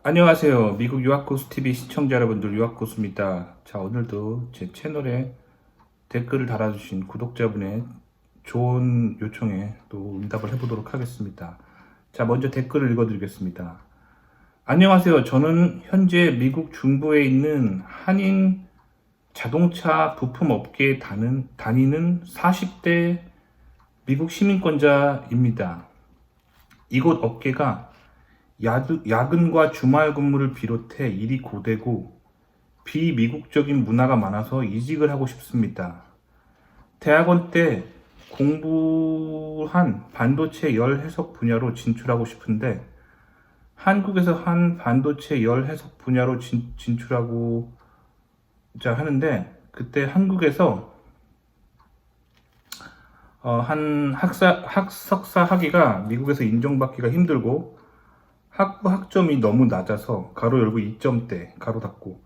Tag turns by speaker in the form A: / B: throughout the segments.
A: 안녕하세요. 미국 유학고수TV 시청자 여러분들, 유학고수입니다. 자, 오늘도 제 채널에 댓글을 달아주신 구독자분의 좋은 요청에 또 응답을 해보도록 하겠습니다. 자, 먼저 댓글을 읽어드리겠습니다. 안녕하세요. 저는 현재 미국 중부에 있는 한인 자동차 부품 업계에 다니는 40대 미국 시민권자입니다. 이곳 업계가 야근과 주말 근무를 비롯해 일이 고되고 비미국적인 문화가 많아서 이직을 하고 싶습니다. 대학원 때 공부한 반도체 열 해석 분야로 진출하고 싶은데 한국에서 한 반도체 열 해석 분야로 진출하고자 하는데 그때 한국에서 한 학석사 학위가 미국에서 인정받기가 힘들고 학부 학점이 너무 낮아서 가로 열고 2점대 가로 닫고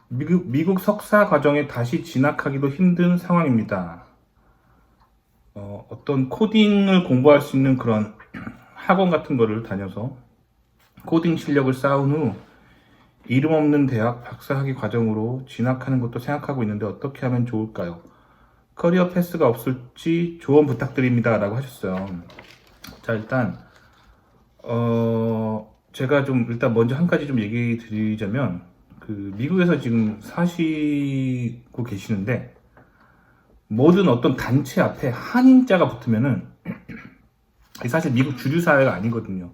A: 미국 석사 과정에 다시 진학하기도 힘든 상황입니다. 어떤 코딩을 공부할 수 있는 그런 학원 같은 거를 다녀서 코딩 실력을 쌓은 후 이름 없는 대학 박사학위 과정으로 진학하는 것도 생각하고 있는데 어떻게 하면 좋을까요? 커리어 패스가 없을지 조언 부탁드립니다 라고 하셨어요. 자, 일단 제가 좀 일단 먼저 한 가지 좀 얘기 드리자면 미국에서 지금 사시고 계시는데 모든 어떤 단체 앞에 한인자가 붙으면은 사실 미국 주류 사회가 아니거든요.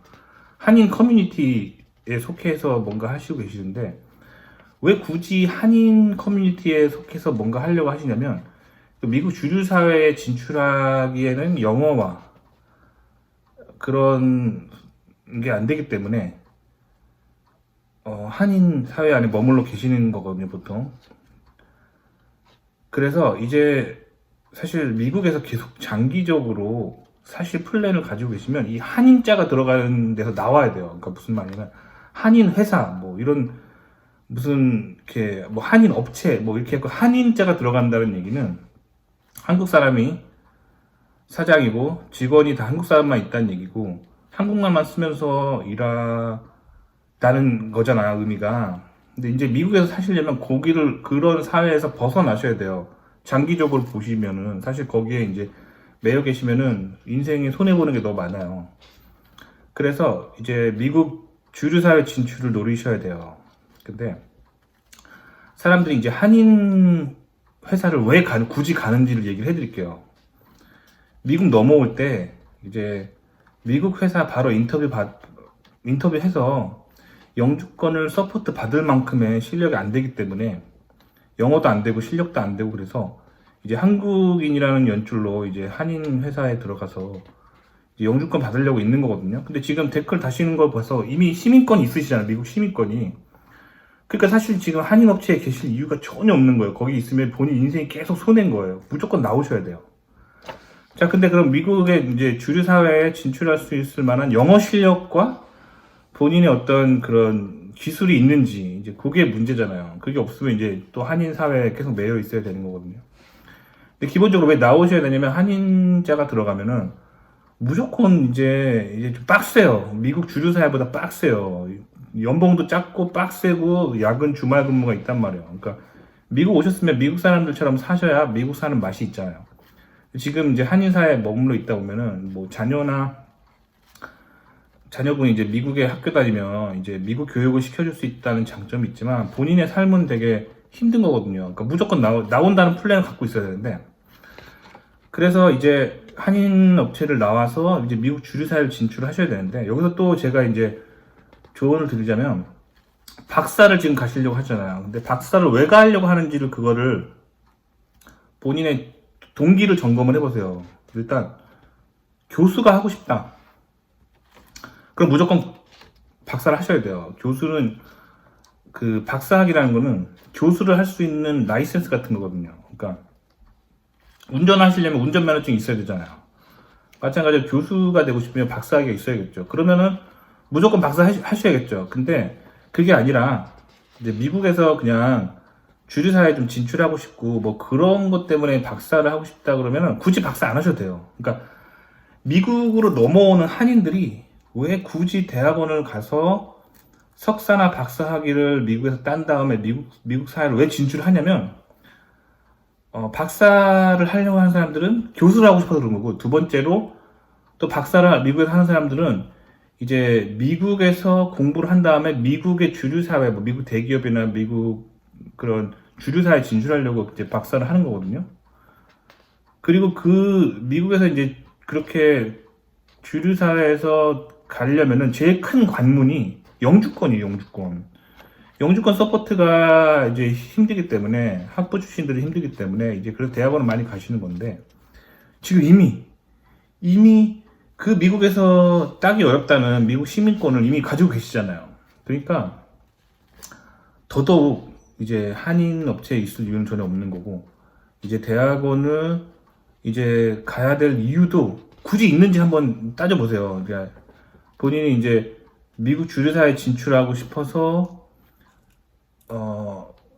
A: 한인 커뮤니티에 속해서 뭔가 하시고 계시는데 왜 굳이 한인 커뮤니티에 속해서 뭔가 하려고 하시냐면 미국 주류 사회에 진출하기에는 영어와 그런 게 안 되기 때문에 한인 사회 안에 머물러 계시는 거거든요, 보통. 그래서 이제 사실 미국에서 계속 장기적으로 사실 플랜을 가지고 계시면 이 한인자가 들어가는 데서 나와야 돼요. 그러니까 무슨 말이냐면 한인 회사 뭐 이런 무슨 이렇게 뭐 한인 업체 뭐 이렇게 해서 한인자가 들어간다는 얘기는 한국 사람이 사장이고 직원이 다 한국 사람만 있다는 얘기고 한국말만 쓰면서 일하다는 거잖아요, 의미가. 근데 이제 미국에서 사시려면 그런 사회에서 벗어나셔야 돼요. 장기적으로 보시면은 사실 거기에 이제 매여 계시면은 인생에 손해보는 게 너무 많아요. 그래서 이제 미국 주류사회 진출을 노리셔야 돼요. 근데 사람들이 이제 한인 회사를 왜 굳이 가는지를 얘기를 해드릴게요. 미국 넘어올 때 이제 미국 회사 바로 인터뷰해서 영주권을 서포트 받을 만큼의 실력이 안 되기 때문에 영어도 안 되고 실력도 안 되고 그래서 이제 한국인이라는 연줄로 이제 한인 회사에 들어가서 이제 영주권 받으려고 있는 거거든요. 근데 지금 댓글 다시는 걸 봐서 이미 시민권이 있으시잖아요. 미국 시민권이. 그러니까 사실 지금 한인 업체에 계실 이유가 전혀 없는 거예요. 거기 있으면 본인 인생이 계속 손해인 거예요. 무조건 나오셔야 돼요. 자, 근데 그럼 미국의 이제 주류 사회에 진출할 수 있을 만한 영어 실력과 본인의 어떤 그런 기술이 있는지 이제 그게 문제잖아요. 그게 없으면 이제 또 한인 사회에 계속 매여 있어야 되는 거거든요. 근데 기본적으로 왜 나오셔야 되냐면 한인자가 들어가면은 무조건 이제 좀 빡세요. 미국 주류 사회보다 빡세요. 연봉도 작고 빡세고 야근 주말 근무가 있단 말이에요. 그러니까 미국 오셨으면 미국 사람들처럼 사셔야 미국 사는 맛이 있잖아요. 지금 이제 한인사회에 머물러 있다 보면은 뭐 자녀분이 이제 미국에 학교 다니면 이제 미국 교육을 시켜줄 수 있다는 장점이 있지만 본인의 삶은 되게 힘든 거거든요. 그러니까 무조건 나온다는 플랜을 갖고 있어야 되는데 그래서 이제 한인 업체를 나와서 이제 미국 주류사회를 진출하셔야 되는데 여기서 또 제가 이제 조언을 드리자면 박사를 지금 가시려고 하잖아요. 근데 박사를 왜 가려고 하는지를 그거를 본인의 동기를 점검을 해보세요. 일단 교수가 하고 싶다. 그럼 무조건 박사를 하셔야 돼요. 교수는 그 박사학위라는 거는 교수를 할 수 있는 라이센스 같은 거거든요. 그러니까 운전하시려면 운전면허증이 있어야 되잖아요. 마찬가지로 교수가 되고 싶으면 박사학위가 있어야겠죠. 그러면은 무조건 박사 하셔야겠죠. 근데 그게 아니라 이제 미국에서 그냥 주류사회에 좀 진출하고 싶고 뭐 그런 것 때문에 박사를 하고 싶다 그러면은 굳이 박사 안 하셔도 돼요. 그러니까 미국으로 넘어오는 한인들이 왜 굳이 대학원을 가서 석사나 박사 학위를 미국에서 딴 다음에 미국 사회로 왜 진출하냐면, 박사를 하려고 하는 사람들은 교수를 하고 싶어서 그런 거고, 두 번째로 또 박사를 미국에서 하는 사람들은 이제 미국에서 공부를 한 다음에 미국의 주류 사회, 뭐 미국 대기업이나 미국 그런 주류 사회에 진출하려고 이제 박사를 하는 거거든요. 그리고 그 미국에서 이제 그렇게 주류 사회에서 가려면은 제일 큰 관문이 영주권이에요, 영주권. 영주권 서포트가 이제 힘들기 때문에, 학부 출신들이 힘들기 때문에 이제 그래서 대학원을 많이 가시는 건데, 지금 이미 그 미국에서 따기 어렵다는 미국 시민권을 이미 가지고 계시잖아요. 그러니까 더더욱 이제 한인 업체에 있을 이유는 전혀 없는 거고, 이제 대학원을 이제 가야 될 이유도 굳이 있는지 한번 따져보세요. 그러니까 본인이 이제 미국 주류사에 진출하고 싶어서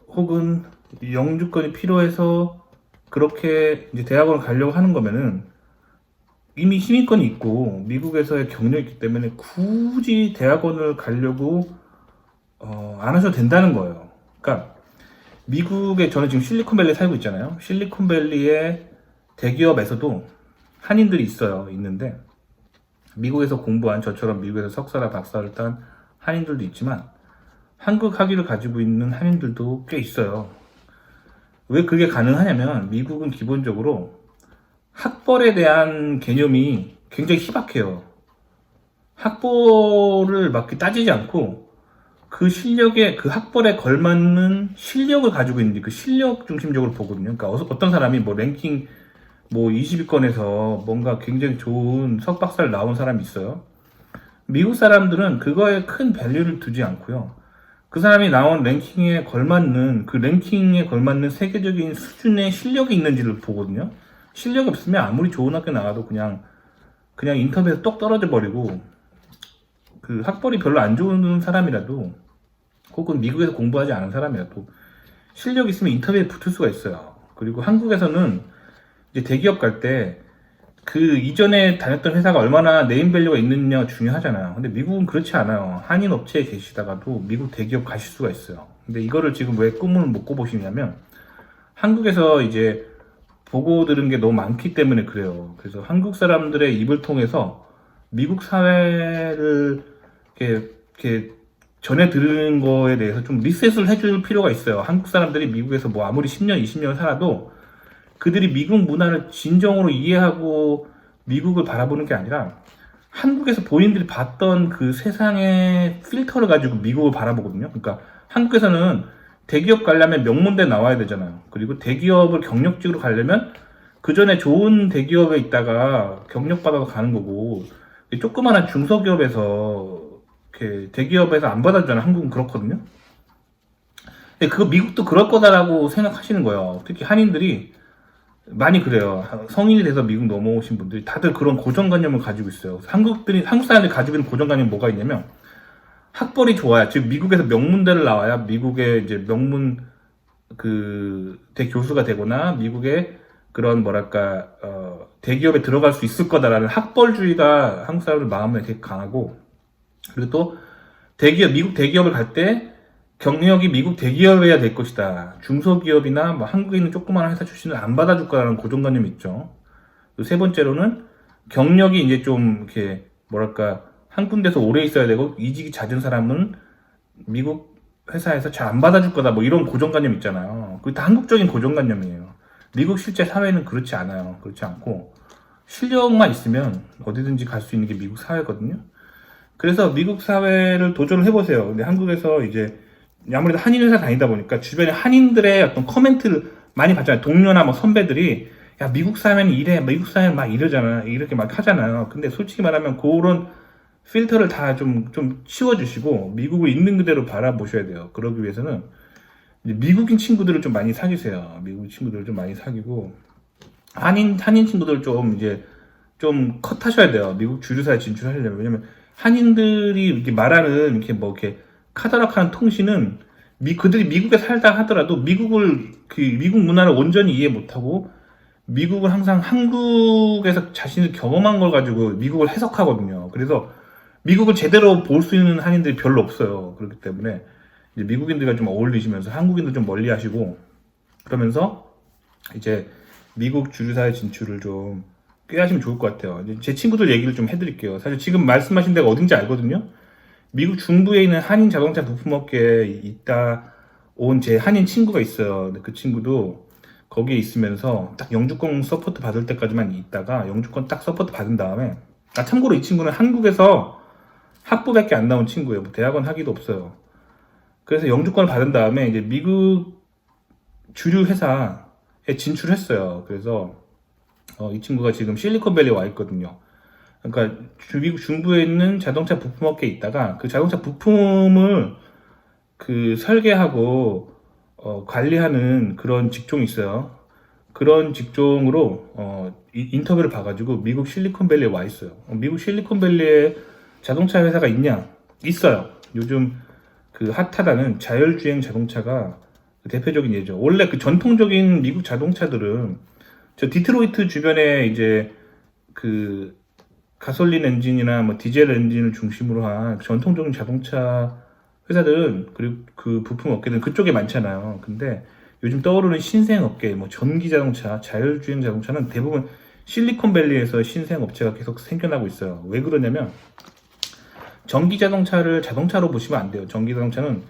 A: 혹은 영주권이 필요해서 그렇게 이제 대학원을 가려고 하는 거면은 이미 시민권이 있고 미국에서의 경력이 있기 때문에 굳이 대학원을 가려고 안 하셔도 된다는 거예요. 그러니까 미국에, 저는 지금 실리콘밸리에 살고 있잖아요. 실리콘밸리의 대기업에서도 한인들이 있는데 미국에서 공부한, 저처럼 미국에서 석사나 박사를 딴 한인들도 있지만 한국 학위를 가지고 있는 한인들도 꽤 있어요. 왜 그게 가능하냐면 미국은 기본적으로 학벌에 대한 개념이 굉장히 희박해요. 학벌을 막 따지지 않고 그 실력에, 그 학벌에 걸맞는 실력을 가지고 있는지 그 실력 중심적으로 보거든요. 그러니까 어떤 사람이 뭐 랭킹 뭐 20위권에서 뭔가 굉장히 좋은 석박사를 나온 사람이 있어요. 미국 사람들은 그거에 큰 밸류를 두지 않고요. 그 사람이 나온 랭킹에 걸맞는, 그 랭킹에 걸맞는 세계적인 수준의 실력이 있는지를 보거든요. 실력이 없으면 아무리 좋은 학교 나와도 그냥 인터뷰에서 똑 떨어져 버리고, 그 학벌이 별로 안 좋은 사람이라도, 혹은 미국에서 공부하지 않은 사람이라도 실력이 있으면 인터뷰에 붙을 수가 있어요. 그리고 한국에서는 이제 대기업 갈 때 그 이전에 다녔던 회사가 얼마나 네임밸류가 있느냐가 중요하잖아요. 근데 미국은 그렇지 않아요. 한인 업체에 계시다가도 미국 대기업 가실 수가 있어요. 근데 이거를 지금 왜 꿈을 못 꿔보시냐면, 한국에서 이제 보고 들은 게 너무 많기 때문에 그래요. 그래서 한국 사람들의 입을 통해서 미국 사회를 이렇게 전해 들은 거에 대해서 좀 리셋을 해줄 필요가 있어요. 한국 사람들이 미국에서 뭐 아무리 10년, 20년 살아도 그들이 미국 문화를 진정으로 이해하고 미국을 바라보는 게 아니라 한국에서 본인들이 봤던 그 세상의 필터를 가지고 미국을 바라보거든요. 그러니까 한국에서는 대기업 가려면 명문대 나와야 되잖아요. 그리고 대기업을 경력직으로 가려면 그 전에 좋은 대기업에 있다가 경력받아서 가는 거고, 조그마한 중소기업에서 이렇게 대기업에서 안 받아주잖아요. 한국은 그렇거든요. 근데 그거 미국도 그럴 거다라고 생각하시는 거예요. 특히 한인들이 많이 그래요. 성인이 돼서 미국 넘어오신 분들이 다들 그런 고정관념을 가지고 있어요. 한국 사람들이 가지고 있는 고정관념이 뭐가 있냐면, 학벌이 좋아야, 즉 미국에서 명문대를 나와야 미국의 이제 명문 대교수가 되거나 미국의 그런 뭐랄까 대기업에 들어갈 수 있을 거다라는 학벌주의가 한국 사람들 마음에 되게 강하고, 그리고 또 미국 대기업을 갈 때 경력이 미국 대기업이어야 될 것이다. 중소기업이나 뭐 한국에 있는 조그마한 회사 출신을 안 받아줄 거라는 고정관념이 있죠. 세 번째로는 경력이 이제 좀 이렇게 뭐랄까 한 군데서 오래 있어야 되고 이직이 잦은 사람은 미국 회사에서 잘 안 받아줄 거다, 뭐 이런 고정관념 있잖아요. 그게 다 한국적인 고정관념이에요. 미국 실제 사회는 그렇지 않아요. 그렇지 않고 실력만 있으면 어디든지 갈 수 있는 게 미국 사회거든요. 그래서 미국 사회를 도전을 해보세요. 근데 한국에서 이제 아무래도 한인 회사 다니다 보니까 주변에 한인들의 어떤 코멘트를 많이 받잖아요. 동료나 뭐 선배들이 야 미국 사회는 이래, 미국 사회는 막 이러잖아, 이렇게 막 하잖아요. 근데 솔직히 말하면 그런 필터를 다 좀 치워주시고 미국을 있는 그대로 바라보셔야 돼요. 그러기 위해서는 이제 미국인 친구들을 좀 많이 사귀세요. 미국 친구들을 좀 많이 사귀고 한인 친구들 좀 컷하셔야 돼요. 미국 주류사에 진출하려면. 왜냐면 한인들이 이렇게 말하는 이렇게 뭐 이렇게 카더락하는 통신은 그들이 미국에 살다 하더라도 미국 문화를 온전히 이해 못하고 미국을 항상 한국에서 자신이 경험한 걸 가지고 미국을 해석하거든요. 그래서 미국을 제대로 볼 수 있는 한인들이 별로 없어요. 그렇기 때문에 이제 미국인들과 좀 어울리시면서 한국인도 좀 멀리 하시고 그러면서 이제 미국 주류사회 진출을 좀 꾀하시면 좋을 것 같아요. 이제 제 친구들 얘기를 좀 해드릴게요. 사실 지금 말씀하신 데가 어딘지 알거든요. 미국 중부에 있는 한인 자동차 부품업계에 있다 온 제 한인 친구가 있어요. 근데 그 친구도 거기에 있으면서 딱 영주권 서포트 받을 때까지만 있다가 영주권 딱 서포트 받은 다음에 참고로 이 친구는 한국에서 학부밖에 안 나온 친구예요. 뭐 대학원 학위도 없어요. 그래서 영주권을 받은 다음에 이제 미국 주류 회사에 진출했어요. 그래서 이 친구가 지금 실리콘밸리에 와 있거든요. 그러니까 미국 중부에 있는 자동차 부품업계에 있다가 그 자동차 부품을 그 설계하고 관리하는 그런 직종이 있어요. 그런 직종으로 인터뷰를 봐가지고 미국 실리콘밸리에 와 있어요. 미국 실리콘밸리에 자동차 회사가 있냐? 있어요. 요즘 그 핫하다는 자율주행 자동차가 대표적인 예죠. 원래 그 전통적인 미국 자동차들은 저 디트로이트 주변에 이제 그 가솔린 엔진이나 뭐 디젤 엔진을 중심으로 한 전통적인 자동차 회사들은 그리고 그 부품 업계들은 그쪽에 많잖아요. 근데 요즘 떠오르는 신생 업계, 뭐 전기 자동차, 자율주행 자동차는 대부분 실리콘밸리에서 신생 업체가 계속 생겨나고 있어요. 왜 그러냐면 전기 자동차를 자동차로 보시면 안 돼요. 전기 자동차는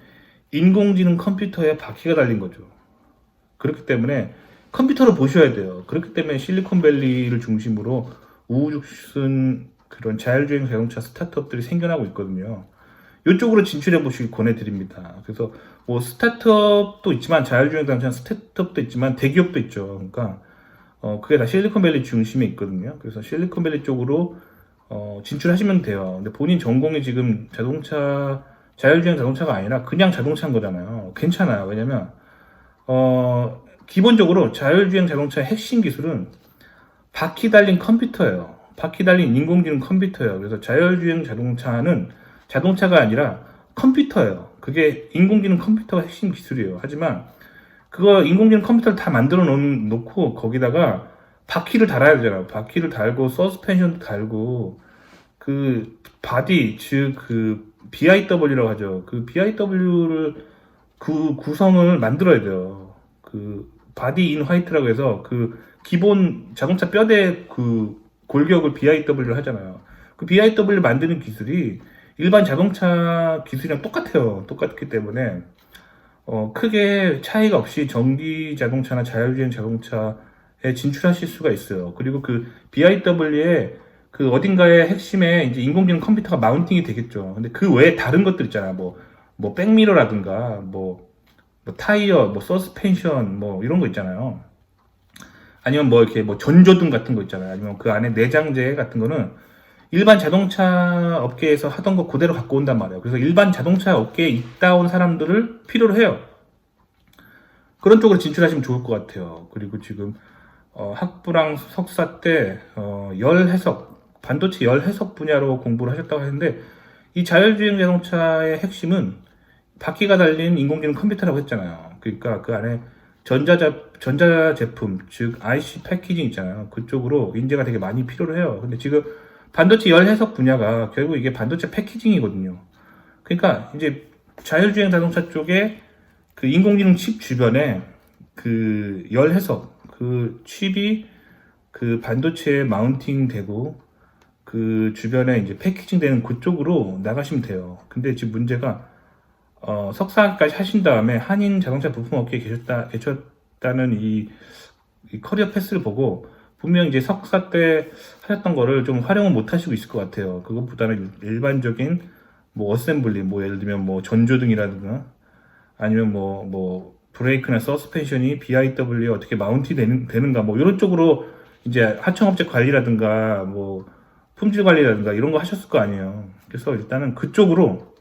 A: 인공지능 컴퓨터에 바퀴가 달린 거죠. 그렇기 때문에 컴퓨터로 보셔야 돼요. 그렇기 때문에 실리콘밸리를 중심으로 우후죽순 그런 자율주행 자동차 스타트업들이 생겨나고 있거든요. 이쪽으로 진출해 보시길 권해드립니다. 그래서 뭐 스타트업도 있지만 자율주행 자동차 스타트업도 있지만 대기업도 있죠. 그러니까 그게 다 실리콘밸리 중심에 있거든요. 그래서 실리콘밸리 쪽으로 진출하시면 돼요. 근데 본인 전공이 지금 자동차 자율주행 자동차가 아니라 그냥 자동차인 거잖아요. 괜찮아요. 왜냐면 기본적으로 자율주행 자동차의 핵심 기술은 바퀴 달린 컴퓨터예요. 바퀴 달린 인공지능 컴퓨터예요. 그래서 자율주행 자동차는 자동차가 아니라 컴퓨터예요. 그게 인공지능 컴퓨터가 핵심 기술이에요. 하지만 그거 인공지능 컴퓨터를 다 만들어 놓고 거기다가 바퀴를 달아야 되잖아요. 바퀴를 달고 서스펜션도 달고 그 바디 즉 그 BIW라고 하죠. 그 BIW를 그 구성을 만들어야 돼요. 그 바디 인 화이트라고 해서 그 기본 자동차 뼈대 그 골격을 BIW를 하잖아요. 그 BIW 만드는 기술이 일반 자동차 기술이랑 똑같아요. 똑같기 때문에 크게 차이가 없이 전기 자동차나 자율주행 자동차에 진출하실 수가 있어요. 그리고 그 BIW에 그 어딘가의 핵심에 이제 인공지능 컴퓨터가 마운팅이 되겠죠. 근데 그 외에 다른 것들 있잖아요. 뭐 백미러라든가 뭐 타이어, 뭐 서스펜션 뭐 이런 거 있잖아요. 아니면 뭐 이렇게 뭐 전조등 같은 거 있잖아요. 아니면 그 안에 내장재 같은 거는 일반 자동차 업계에서 하던 거 그대로 갖고 온단 말이에요. 그래서 일반 자동차 업계에 있다 온 사람들을 필요로 해요. 그런 쪽으로 진출하시면 좋을 것 같아요. 그리고 지금 학부랑 석사 때 열 해석, 반도체 열 해석 분야로 공부를 하셨다고 했는데 이 자율주행 자동차의 핵심은 바퀴가 달린 인공지능 컴퓨터라고 했잖아요. 그러니까 그 안에 전자 제품, 즉 IC 패키징 있잖아요. 그쪽으로 인재가 되게 많이 필요로 해요. 근데 지금 반도체 열 해석 분야가 결국 이게 반도체 패키징이거든요. 그러니까 이제 자율주행 자동차 쪽에 그 인공지능 칩 주변에 그 열 해석, 그 칩이 그 반도체에 마운팅 되고 그 주변에 이제 패키징 되는 그쪽으로 나가시면 돼요. 근데 지금 문제가 석사까지 하신 다음에 한인 자동차 부품 업계에 계셨다는 이 커리어 패스를 보고 분명 이제 석사 때 하셨던 거를 좀 활용을 못 하시고 있을 것 같아요. 그것보다는 일반적인 뭐 어셈블리, 뭐 예를 들면 뭐 전조등이라든가 아니면 뭐 브레이크나 서스펜션이 BIW에 어떻게 마운티 되는가 뭐 이런 쪽으로 이제 하청업체 관리라든가 뭐 품질 관리라든가 이런 거 하셨을 거 아니에요. 그래서 일단은 그쪽으로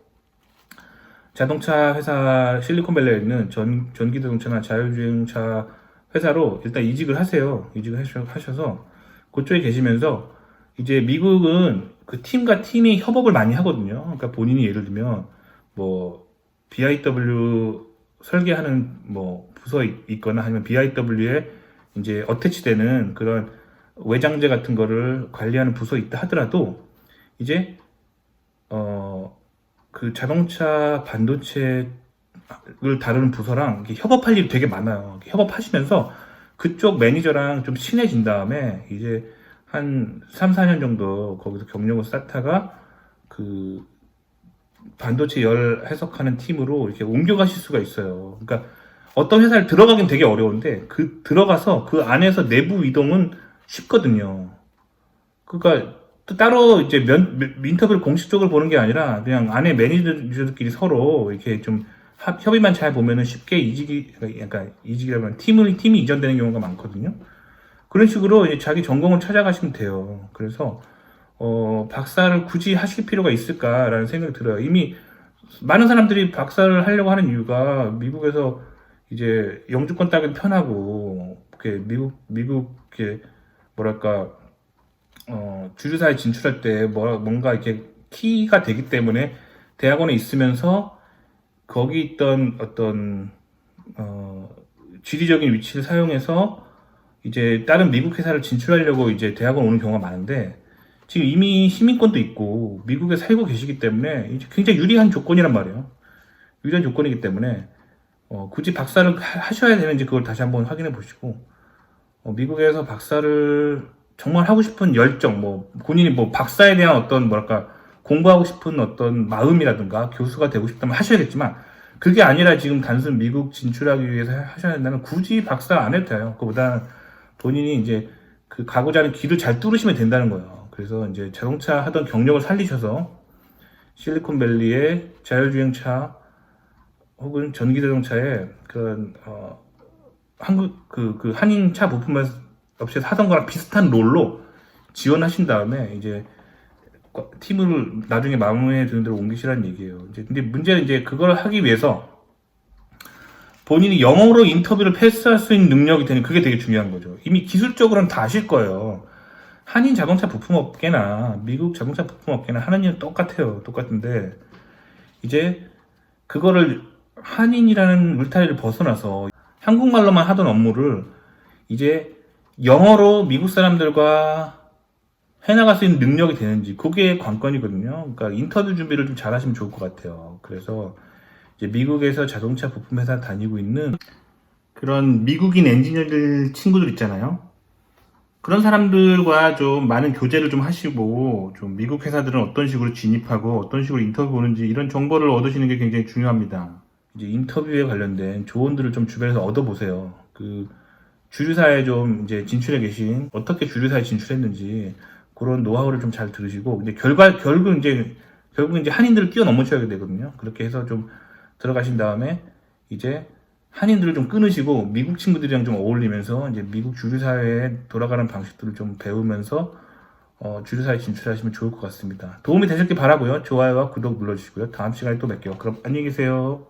A: 자동차 회사 실리콘밸리에 있는 전기 자동차나 자율주행차 회사로 일단 이직을 하세요. 이직을 하셔서 그쪽에 계시면서 이제 미국은 그 팀과 팀이 협업을 많이 하거든요. 그러니까 본인이 예를 들면 뭐 BIW 설계하는 뭐 부서 있거나 아니면 BIW에 이제 어태치되는 그런 외장재 같은 거를 관리하는 부서 있다 하더라도 이제 그 자동차 반도체를 다루는 부서랑 이렇게 협업할 일이 되게 많아요. 이렇게 협업하시면서 그쪽 매니저랑 좀 친해진 다음에 이제 한 3, 4년 정도 거기서 경력을 쌓다가 그 반도체 열 해석하는 팀으로 이렇게 옮겨가실 수가 있어요. 그러니까 어떤 회사를 들어가긴 되게 어려운데 그 들어가서 그 안에서 내부 이동은 쉽거든요. 그러니까 또 따로 이제 인터뷰를 공식적으로 보는 게 아니라 그냥 안에 매니저들끼리 서로 이렇게 좀 협의만 잘 보면은 쉽게 이직이, 약간 이직이라면 팀이 이전되는 경우가 많거든요. 그런 식으로 이제 자기 전공을 찾아가시면 돼요. 그래서 박사를 굳이 하실 필요가 있을까라는 생각이 들어요. 이미 많은 사람들이 박사를 하려고 하는 이유가 미국에서 이제 영주권 따기 편하고, 이렇게 미국, 이렇게 뭐랄까, 주류사에 진출할 때 뭔가 이렇게 키가 되기 때문에 대학원에 있으면서 거기 있던 어떤, 지리적인 위치를 사용해서 이제 다른 미국 회사를 진출하려고 이제 대학원 오는 경우가 많은데, 지금 이미 시민권도 있고 미국에 살고 계시기 때문에 이제 굉장히 유리한 조건이란 말이에요. 유리한 조건이기 때문에 굳이 박사를 하셔야 되는지 그걸 다시 한번 확인해 보시고, 미국에서 박사를 정말 하고 싶은 열정, 본인이 박사에 대한 어떤 뭐랄까 공부하고 싶은 어떤 마음이라든가 교수가 되고 싶다면 하셔야겠지만, 그게 아니라 지금 단순 미국 진출하기 위해서 하셔야 된다면 굳이 박사 안 해도 돼요. 그보다 본인이 이제 그 가고자 하는 길을 잘 뚫으시면 된다는 거예요. 그래서 이제 자동차 하던 경력을 살리셔서 실리콘밸리의 자율주행차 혹은 전기자동차에 그런 한국 그 한인차 부품 업체에서 하던 거랑 비슷한 롤로 지원하신 다음에 이제 팀을 나중에 마음에 드는 대로 옮기시라는 얘기예요. 이제 근데 문제는 이제 그걸 하기 위해서 본인이 영어로 인터뷰를 패스할 수 있는 능력이 되는, 그게 되게 중요한 거죠. 이미 기술적으로는 다 아실 거예요. 한인 자동차 부품업계나 미국 자동차 부품업계나 하는 일은 똑같아요. 똑같은데 이제 그거를 한인이라는 울타리를 벗어나서 한국말로만 하던 업무를 이제 영어로 미국 사람들과 해나갈 수 있는 능력이 되는지, 그게 관건이거든요. 그러니까 인터뷰 준비를 좀 잘 하시면 좋을 것 같아요. 그래서 이제 미국에서 자동차 부품 회사 다니고 있는 그런 미국인 엔지니어들 친구들 있잖아요. 그런 사람들과 좀 많은 교제를 좀 하시고, 좀 미국 회사들은 어떤 식으로 진입하고 어떤 식으로 인터뷰 보는지 이런 정보를 얻으시는 게 굉장히 중요합니다. 이제 인터뷰에 관련된 조언들을 좀 주변에서 얻어보세요. 그 주류사에 좀 이제 진출해 계신, 어떻게 주류사에 진출했는지 그런 노하우를 좀 잘 들으시고, 이제 결국 이제 한인들을 뛰어넘으셔야 되거든요. 그렇게 해서 좀 들어가신 다음에 이제 한인들을 좀 끊으시고 미국 친구들이랑 좀 어울리면서 이제 미국 주류사회에 돌아가는 방식들을 좀 배우면서 주류사회 진출하시면 좋을 것 같습니다. 도움이 되셨길 바라고요. 좋아요와 구독 눌러주시고요. 다음 시간에 또 뵐게요. 그럼 안녕히 계세요.